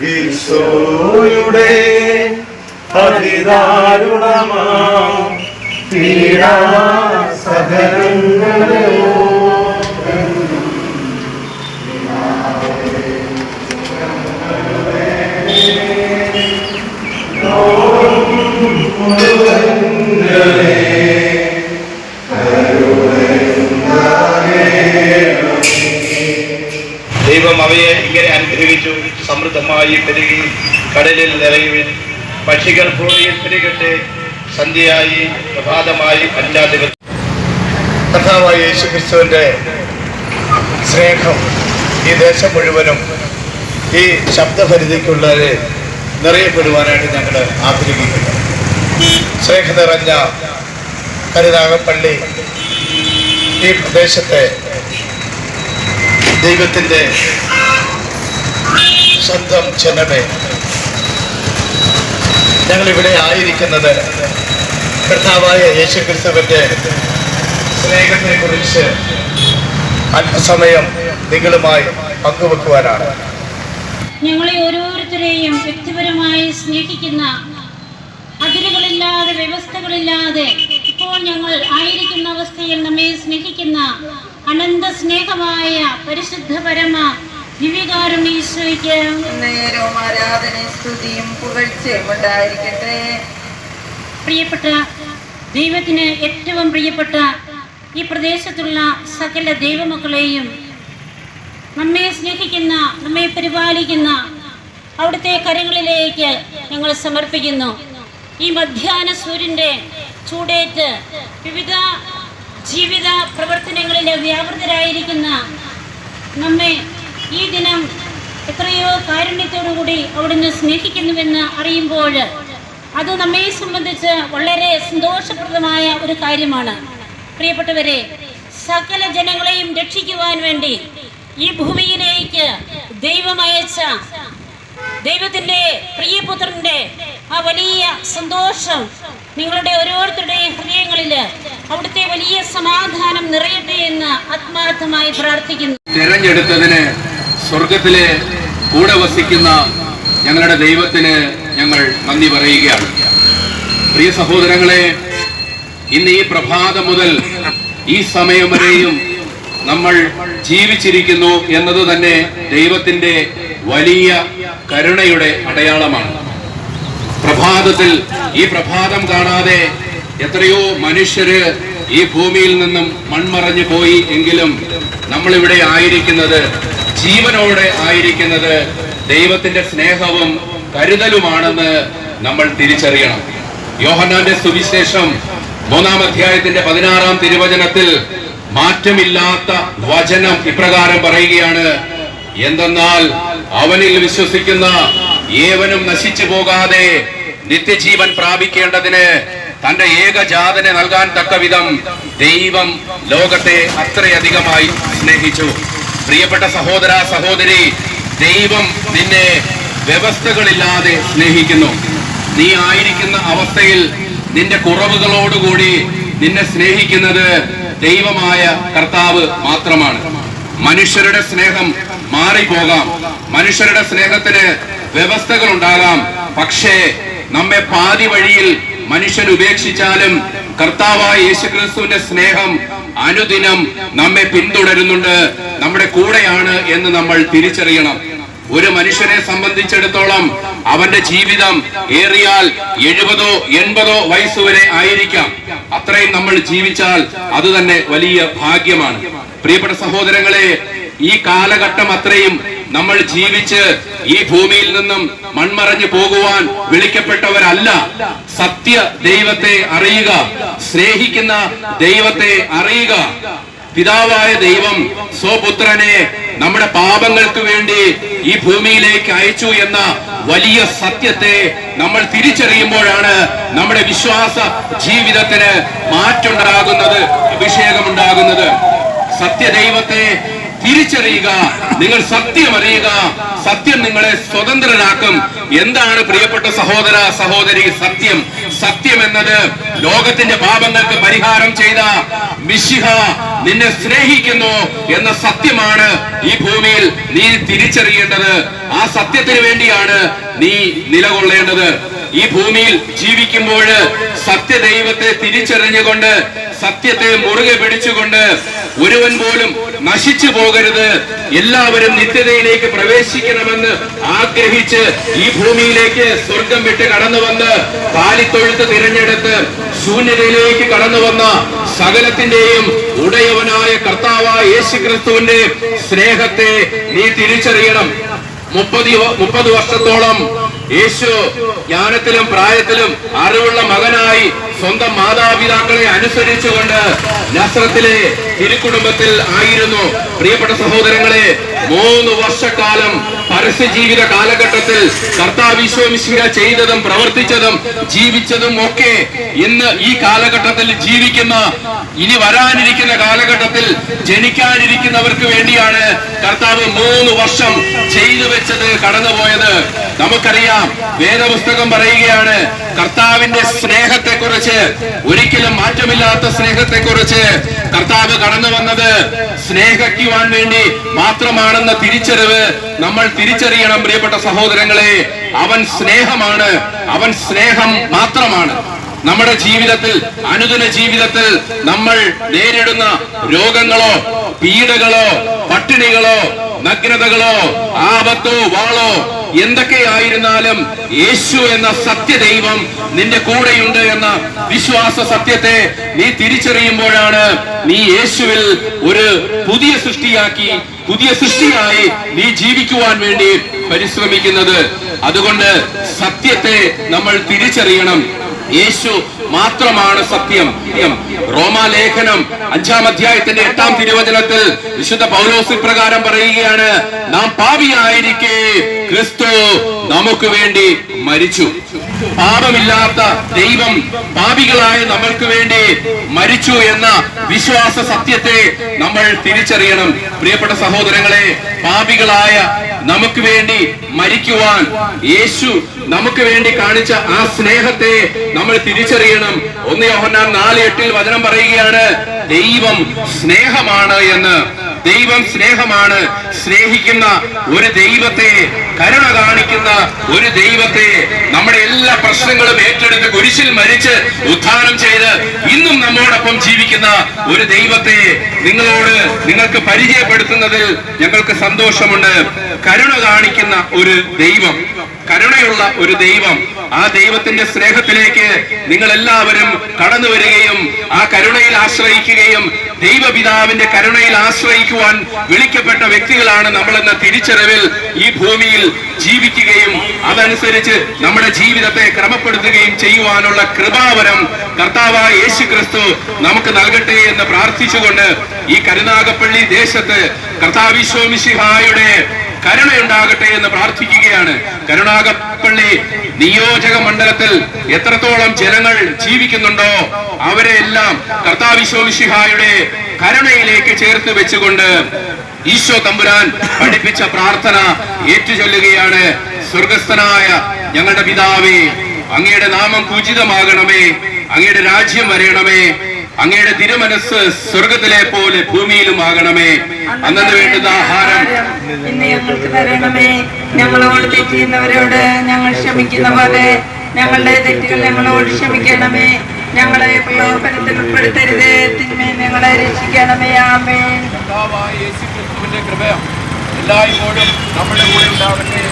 ഈശോയുടെ അതിദാരുണമാം പീഡാസഹനങ്ങളെ ദൈവം അവയെ ഇങ്ങനെ അനുഗ്രഹിച്ചു. സമൃദ്ധമായി പെരുകി കടലിൽ നിറയുവിൻ, പക്ഷികൾ ഭൂമിയിൽ പെരുകട്ടെ. സന്ധ്യയായി പ്രഭാതമായി അഞ്ചാം ദിവസം. കർത്താവായ യേശുക്രിസ്തുവിന്റെ സ്നേഹം ഈ ദേശം മുഴുവനും ഈ ശബ്ദപരിധിക്കുള്ളവരെ നിറയപ്പെടുവാനായിട്ട് ഞങ്ങൾ ആഗ്രഹിക്കുന്നു. സ്നേഹം നിറഞ്ഞ കരുനാഗപ്പള്ളി ഈ പ്രദേശത്തെ ദൈവത്തിൻ്റെ സ്വന്തം ജനമേ, ഞങ്ങളിവിടെ ആയിരിക്കുന്നത് കർത്താവായ യേശുക്രിസ്തുവിന്റെ സ്നേഹത്തെ കുറിച്ച് അല്പസമയം നിങ്ങളുമായി പങ്കുവെക്കുവാനാണ്. ഞങ്ങളെ ഓരോരുത്തരെയും വ്യക്തിപരമായി സ്നേഹിക്കുന്ന, അതിരുകളില്ലാതെ വ്യവസ്ഥകളില്ലാതെ ഇപ്പോൾ ഞങ്ങൾ ആയിരിക്കുന്ന അവസ്ഥയിൽ നമ്മെ സ്നേഹിക്കുന്ന അനന്ത സ്നേഹമായ പരിശുദ്ധ പരമ ദിവ്യകാരുണ്യേശ്വരിക്ക് നേരവും ആരാധനയും സ്തുതിയും പുകഴ്ചയും ഉണ്ടായിരിക്കട്ടെ. പ്രിയപ്പെട്ട ദൈവത്തിന് ഏറ്റവും പ്രിയപ്പെട്ട ഈ പ്രദേശത്തുള്ള സകല ദൈവമക്കളെയും, നമ്മെ സ്നേഹിക്കുന്ന, നമ്മെ പരിപാലിക്കുന്ന അവിടുത്തെ കരങ്ങളിലേക്ക് ഞങ്ങൾ സമർപ്പിക്കുന്നു. ഈ മധ്യാഹ്ന സൂര്യൻ്റെ ചൂടേറ്റ് വിവിധ ജീവിത പ്രവർത്തനങ്ങളിൽ വ്യാപൃതരായിരിക്കുന്ന നമ്മെ ഈ ദിനം എത്രയോ കാരുണ്യത്തോടുകൂടി അവിടുന്ന് സ്നേഹിക്കുന്നുവെന്ന് അറിയുമ്പോൾ അത് നമ്മെ സംബന്ധിച്ച് വളരെ സന്തോഷപ്രദമായ ഒരു കാര്യമാണ്. പ്രിയപ്പെട്ടവരെ, സകല ജനങ്ങളെയും രക്ഷിക്കുവാൻ വേണ്ടി ഈ ഭൂമിയിലേക്ക് ദൈവം അയച്ച ദൈവത്തിൻ്റെ പ്രിയപുത്രന്റെ ആ വലിയ സന്തോഷം നിങ്ങളുടെ ഓരോരുത്തരുടെയും ഹൃദയങ്ങളിൽ അവിടുത്തെ വലിയ സമാധാനം നിറയട്ടെ എന്ന് ആത്മാർത്ഥമായി പ്രാർത്ഥിക്കുന്നു. തിരഞ്ഞെടുത്തതിന് സ്വർഗത്തിലെ കൂടെ വസിക്കുന്ന ഞങ്ങളുടെ ദൈവത്തിന് ഞങ്ങൾ നന്ദി പറയുകയാണ്. പ്രിയ സഹോദരങ്ങളെ, ഇന്ന് ഈ പ്രഭാതം മുതൽ ഈ സമയം വരെയും നമ്മൾ ജീവിച്ചിരിക്കുന്നു എന്നത് തന്നെ ദൈവത്തിന്റെ വലിയ കരുണയുടെ അടയാളമാണ്. പ്രഭാതത്തിൽ ഈ പ്രഭാതം കാണാതെ എത്രയോ മനുഷ്യര് ഈ ഭൂമിയിൽ നിന്നും മൺമറഞ്ഞു പോയി എങ്കിലും നമ്മളിവിടെ ആയിരിക്കുന്നത്, ജീവനോടെ ആയിരിക്കുന്നത് ദൈവത്തിന്റെ സ്നേഹവും കരുതലുമാണെന്ന് നമ്മൾ തിരിച്ചറിയണം. യോഹന്നാന്റെ സുവിശേഷം 3-ാം അധ്യായത്തിന്റെ 16-ാം തിരുവചനത്തിൽ മാറ്റമില്ലാത്ത വചനം ഇപ്രകാരം പറയുകയാണ്: എന്തെന്നാൽ അവനിൽ വിശ്വസിക്കുന്ന ഏവനും നശിച്ചു പോകാതെ നിത്യജീവൻ പ്രാപിക്കേണ്ടതിന് തന്റെ ഏകജാതനെ നൽകാൻ തക്കവിധം ദൈവം ലോകത്തെ അത്രയധികമായി സ്നേഹിച്ചു. പ്രിയപ്പെട്ട സഹോദര സഹോദരി, ദൈവം നിന്നെ വ്യവസ്ഥകളില്ലാതെ സ്നേഹിക്കുന്നു. നീ ആയിരിക്കുന്ന അവസ്ഥയിൽ നിന്റെ കുറവുകളോടുകൂടി നിന്നെ സ്നേഹിക്കുന്നത് ദൈവമായ കർത്താവ് മാത്രമാണ്. മനുഷ്യരുടെ സ്നേഹം മാറിപ്പോകാം, മനുഷ്യരുടെ സ്നേഹത്തിന് വ്യവസ്ഥകൾ ഉണ്ടാകാം. പക്ഷേ നമ്മെ പാതി വഴിയിൽ മനുഷ്യൻ ഉപേക്ഷിച്ചാലും കർത്താവായ യേശുക്രിസ്തുവിന്റെ സ്നേഹം അനുദിനം നമ്മെ പിന്തുടരുന്നുണ്ട്, നമ്മുടെ കൂടെയാണ് എന്ന് നമ്മൾ തിരിച്ചറിയണം. ഒരു മനുഷ്യനെ സംബന്ധിച്ചിടത്തോളം അവന്റെ ജീവിതം ഏറിയാൽ 70-ഓ 80-ഓ വയസ്സുവരെ ആയിരിക്കാം. അത്രയും നമ്മൾ ജീവിച്ചാൽ അത് തന്നെ വലിയ ഭാഗ്യമാണ്. പ്രിയപ്പെട്ട സഹോദരങ്ങളെ, ഈ കാലഘട്ടം അത്രയും നമ്മൾ ജീവിച്ച് ഈ ഭൂമിയിൽ നിന്നും മൺമറഞ്ഞു പോകുവാൻ വിളിക്കപ്പെട്ടവരല്ല. സത്യ ദൈവത്തെ അറിയുക, സ്നേഹിക്കുന്ന ദൈവത്തെ അറിയുക. പിതാവായ ദൈവം സ്വപുത്രനെ നമ്മുടെ പാപങ്ങൾക്ക് വേണ്ടി ഈ ഭൂമിയിലേക്ക് അയച്ചു എന്ന വലിയ സത്യത്തെ നമ്മൾ തിരിച്ചറിയുമ്പോഴാണ് നമ്മുടെ വിശ്വാസ ജീവിതത്തിന് മാറ്റമുണ്ടാകുന്നത്, അഭിഷേകമുണ്ടാകുന്നത്. സത്യദൈവത്തെ തിരിച്ചറിയുക. നിങ്ങൾ സത്യം അറിയുക, സത്യം നിങ്ങളെ സ്വതന്ത്രരാക്കും. എന്താണ് പ്രിയപ്പെട്ട സഹോദര സഹോദരി സത്യം? സത്യം എന്നത് ലോകത്തിന്റെ പാപങ്ങൾക്ക് പരിഹാരം ചെയ്ത മിശിഹ നിന്നെ സ്നേഹിക്കുന്നു എന്ന സത്യമാണ് ഈ ഭൂമിയിൽ നീ തിരിച്ചറിയേണ്ടത്. ആ സത്യത്തിന് വേണ്ടിയാണ് നീ നിലകൊള്ളേണ്ടത്. ഈ ഭൂമിയിൽ ജീവിക്കുമ്പോൾ സത്യദൈവത്തെ തിരിച്ചറിഞ്ഞുകൊണ്ട് സത്യത്തെ മുറുകെ പിടിച്ചുകൊണ്ട് ഒരുവൻ പോലും നശിച്ചു പോകരുത്, എല്ലാവരും നിത്യതയിലേക്ക് പ്രവേശിക്കണമെന്ന് ആഗ്രഹിച്ച് ഈ ഭൂമിയിലേക്ക് സ്വർഗം വിട്ട് കടന്നു വന്ന് കാലിത്തൊഴുത്ത് തിരഞ്ഞെടുത്ത് ശൂന്യതയിലേക്ക് കടന്നു വന്ന സകലത്തിന്റെയും ഉടയവനായ കർത്താവായ യേശുക്രിസ്തുവിന്റെ സ്നേഹത്തെ നീ തിരിച്ചറിയണം. 30 വർഷത്തോളം യേശു ജ്ഞാനത്തിലും പ്രായത്തിലും അറിവുള്ള മകനായി സ്വന്തം മാതാപിതാക്കളെ അനുസരിച്ചുകൊണ്ട് നസ്രത്തിലെ തിരുക്കുടുംബത്തിൽ ആയിരുന്നു. പ്രിയപ്പെട്ട സഹോദരങ്ങളെ, 3 വർഷക്കാലം പരസ്യ ജീവിത കാലഘട്ടത്തിൽ കർത്താവ് ഈശോ മിശിഹ ചെയ്തതും പ്രവർത്തിച്ചതും ജീവിച്ചതും ഒക്കെ ഇന്ന് ഈ കാലഘട്ടത്തിൽ ജീവിക്കുന്ന, ഇനി വരാനിരിക്കുന്ന കാലഘട്ടത്തിൽ ജനിക്കാനിരിക്കുന്നവർക്ക് വേണ്ടിയാണ് കർത്താവ് 3 വർഷം ചെയ്തു വെച്ചത്, കടന്നുപോയത്. നമുക്കറിയാം, വേദപുസ്തകം പറയുകയാണ് കർത്താവിന്റെ സ്നേഹത്തെക്കുറിച്ച്, ഒരിക്കലും മാറ്റമില്ലാത്ത സ്നേഹത്തെക്കുറിച്ച്. കർത്താവ് കടന്നു വന്നത് സ്നേഹിക്കുവാൻ വേണ്ടി മാത്രമാണെന്ന തിരിച്ചറിവ് നമ്മൾ തിരിച്ചറിയണം. പ്രിയപ്പെട്ട സഹോദരങ്ങളെ, അവൻ സ്നേഹമാണ്, അവൻ സ്നേഹം മാത്രമാണ്. നമ്മുടെ ജീവിതത്തിൽ, അനുദിന ജീവിതത്തിൽ നമ്മൾ നേരിടുന്ന രോഗങ്ങളോ പീഡകളോ പട്ടിണികളോ നഗ്നതകളോ ആപത്തോ വാളോ എന്തൊക്കെയായിരുന്നാലും യേശു എന്ന സത്യദൈവം നിന്റെ കൂടെയുണ്ട് എന്ന വിശ്വാസ സത്യത്തെ നീ തിരിച്ചറിയുമ്പോഴാണ് നീ യേശുവിൽ ഒരു പുതിയ സൃഷ്ടിയായി നീ ജീവിക്കുവാൻ വേണ്ടി പരിശ്രമിക്കുന്നത്. അതുകൊണ്ട് സത്യത്തെ നമ്മൾ തിരിച്ചറിയണം. യേശു മാത്രമാണ് സത്യം. റോമാലേഖനം 5-ാം അധ്യായത്തിന്റെ 8-ാം തിരുവചനത്തിൽ വിശുദ്ധ പൗലോസ് പ്രകാരം പറയുകയാണ്, നാം പാപിയായിരിക്കെ ക്രിസ്തു നമുക്ക് വേണ്ടി മരിച്ചു. പാപമില്ലാത്ത ദൈവം പാപികളായ നമ്മൾക്ക് വേണ്ടി മരിച്ചു എന്ന വിശ്വാസ സത്യത്തെ നമ്മൾ തിരിച്ചറിയണം. പ്രിയപ്പെട്ട സഹോദരങ്ങളെ, പാപികളായ നമുക്ക് വേണ്ടി മരിക്കുവാൻ യേശു നമുക്ക് വേണ്ടി കാണിച്ച ആ സ്നേഹത്തെ നമ്മൾ തിരിച്ചറിയണം. 1 യോഹന്നാൻ 4:8 വചനം പറയുകയാണ്, ദൈവം സ്നേഹമാണ് എന്ന്. ദൈവം സ്നേഹമാണ്. സ്നേഹിക്കുന്ന ഒരു ദൈവത്തെ, കരുണ കാണിക്കുന്ന ഒരു ദൈവത്തെ, നമ്മുടെ എല്ലാ പ്രശ്നങ്ങളും ഏറ്റെടുത്ത് കുരിശിൽ മരിച്ച് ഉദ്ധാനം ചെയ്ത് ഇന്നും നമ്മോടൊപ്പം ജീവിക്കുന്ന ഒരു ദൈവത്തെ നിങ്ങൾക്ക് പരിചയപ്പെടുത്തുന്നതിൽ ഞങ്ങൾക്ക് സന്തോഷമുണ്ട്. കരുണ കാണിക്കുന്ന ഒരു ദൈവം, കരുണയുള്ള ഒരു ദൈവം, ആ ദൈവത്തിന്റെ സ്നേഹത്തിലേക്ക് നിങ്ങൾ എല്ലാവരും കടന്നു വരികയും ആ കരുണയിൽ ആശ്രയിക്കുകയും ദൈവപിതാവിന്റെ കരുണയിൽ ആശ്രയിക്കുവാൻ വിളിക്കപ്പെട്ട വ്യക്തികളാണ് നമ്മളെന്ന തിരിച്ചറിവിൽ ഈ ഭൂമിയിൽ ജീവിക്കുകയും അതനുസരിച്ച് നമ്മുടെ ജീവിതത്തെ ക്രമപ്പെടുത്തുകയും ചെയ്യുവാനുള്ള കൃപാവരം കർത്താവായ യേശുക്രിസ്തു നമുക്ക് നൽകട്ടെ എന്ന് പ്രാർത്ഥിച്ചുകൊണ്ട് ഈ കരുനാഗപ്പള്ളി ദേശത്ത് കർത്താവ് ഈശോ മിശിഹായുടെ കരുണയുണ്ടാകട്ടെ എന്ന് പ്രാർത്ഥിക്കുകയാണ്. കരുനാഗപ്പള്ളി നിയോജക മണ്ഡലത്തിൽ എത്രത്തോളം ജനങ്ങൾ ജീവിക്കുന്നുണ്ടോ അവരെ എല്ലാം കർത്താവ് ഈശോ മിശിഹായുടെ കരുണയിലേക്ക് ചേർത്ത് വെച്ചുകൊണ്ട് ഈശോ തമ്പുരാൻ പഠിപ്പിച്ച പ്രാർത്ഥന ഏറ്റുചൊല്ലുകയാണ്. സ്വർഗസ്ഥനായ ഞങ്ങളുടെ പിതാവേ, അങ്ങയുടെ നാമം പൂജിതമാകണമേ, അങ്ങയുടെ രാജ്യം വരയണമേ, അങ്ങയുടെ തിരുമനസ് സ്വർഗത്തിലെ പോലെ ഭൂമിയിലും ആകണമേ. അന്നു വേണ്ടുന്ന ആഹാരം ഇന്ന് ഞങ്ങൾക്ക് തരണമേ. ഞങ്ങളോട് തെറ്റിയുന്നവരോട് ഞങ്ങൾ ക്ഷമിക്കുന്ന പോലെ ഞങ്ങളുടെ തെറ്റുകൾ ഞങ്ങളോട് ക്ഷമിക്കണമേ. ഞങ്ങളെ പ്രലോഭനത്തിൽ ഉൾപ്പെടുത്തരുതേ, തിന്മേ ഞങ്ങളെ രക്ഷിക്കണമേ. ആമേൻ. കർത്താവായ യേശുക്രിസ്തുവിന്റെ കൃപ എല്ലായ്പ്പോഴും നമ്മുടെ കൂടെ ഉണ്ടാവട്ടെ.